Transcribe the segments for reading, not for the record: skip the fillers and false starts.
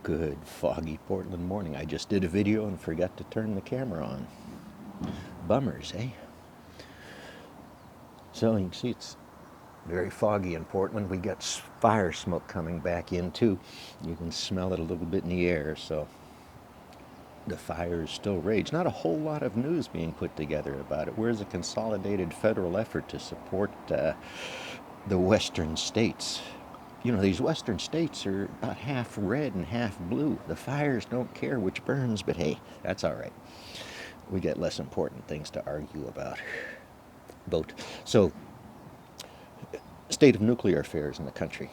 Good foggy Portland morning. I just did a video and forgot to turn the camera on. Bummers, eh? So you can see it's very foggy in Portland. We got fire smoke coming back in too. You can smell it a little bit in the air, so the fires still rage. Not a whole lot of news being put together about it. Where's a consolidated federal effort to support the western states? You know, these western states are about half red and half blue. The fires don't care which burns, but hey, that's all right. We got less important things to argue about. Vote. So, state of nuclear affairs in the country.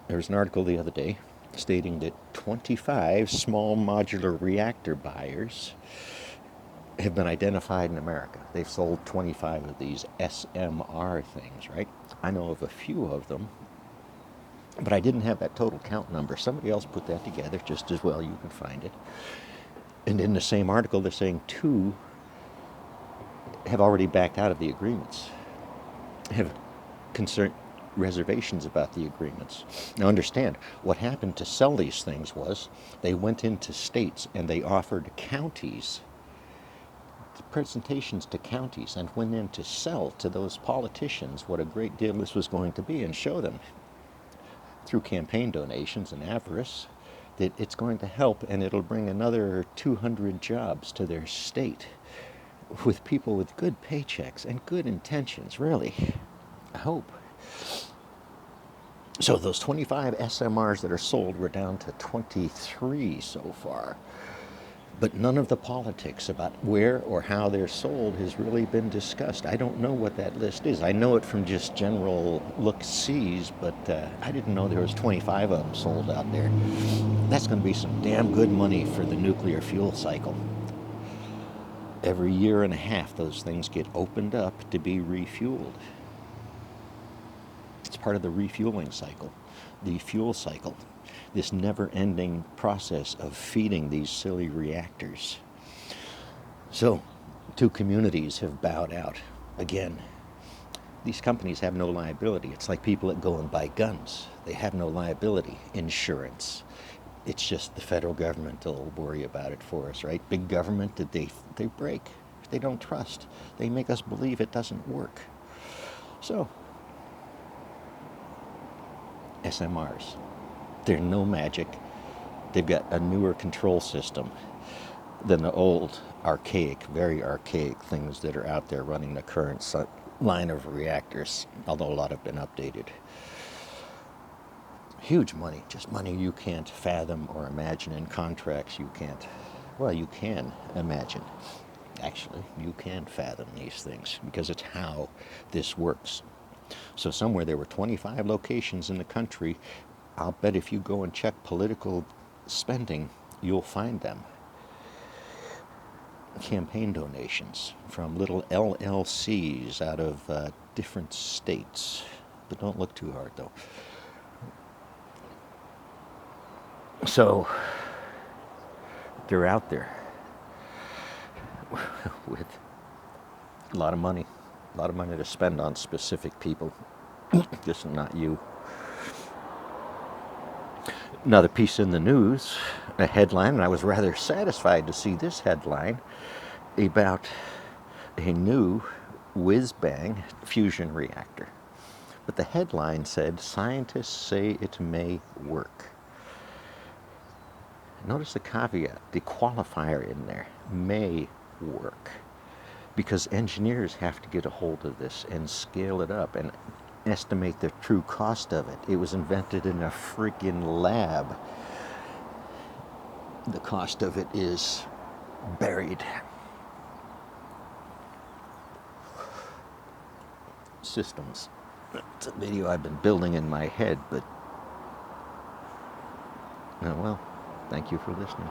There was an article the other day stating that 25 small modular reactor buyers have been identified in America. They've sold 25 of these SMR things, right? I know of a few of them, but I didn't have that total count number. Somebody else put that together just as well. You can find it. And in the same article, they're saying 2 have already backed out of the agreements, have reservations about the agreements. Now understand, what happened to sell these things was they went into states and they offered counties, presentations to counties, and went in to sell to those politicians what a great deal this was going to be and show them through campaign donations and avarice that it's going to help and it'll bring another 200 jobs to their state with people with good paychecks and good intentions, really. I hope. So those 25 SMRs that are sold, we're down to 23 so far. But none of the politics about where or how they're sold has really been discussed. I don't know what that list is. I know it from just general look-sees, but I didn't know there was 25 of them sold out there. That's going to be some damn good money for the nuclear fuel cycle. Every year and a half, those things get opened up to be refueled. It's part of the refueling cycle, the fuel cycle. This never-ending process of feeding these silly reactors. So, 2 communities have bowed out. Again, these companies have no liability. It's like people that go and buy guns. They have no liability insurance. It's just the federal government will worry about it for us, right? Big government that they break. They don't trust. They make us believe it doesn't work. So, SMRs. They're no magic. They've got a newer control system than the old, archaic, very archaic things that are out there running the current line of reactors, although a lot have been updated. Huge money, just money you can't fathom or imagine, in contracts you can't, well, you can imagine. Actually, you can fathom these things because it's how this works. So somewhere there were 25 locations in the country. I'll bet if you go and check political spending, you'll find them. Campaign donations from little LLCs out of different states. But don't look too hard, though. So, they're out there with a lot of money to spend on specific people, just not you. Another piece in the news, a headline, and I was rather satisfied to see this headline about a new whiz-bang fusion reactor. But the headline said, scientists say it may work. Notice the caveat, the qualifier in there, may work. Because engineers have to get a hold of this and scale it up and estimate the true cost of it. It was invented in a freaking lab. The cost of it is buried. Systems. It's a video I've been building in my head, but oh well, thank you for listening.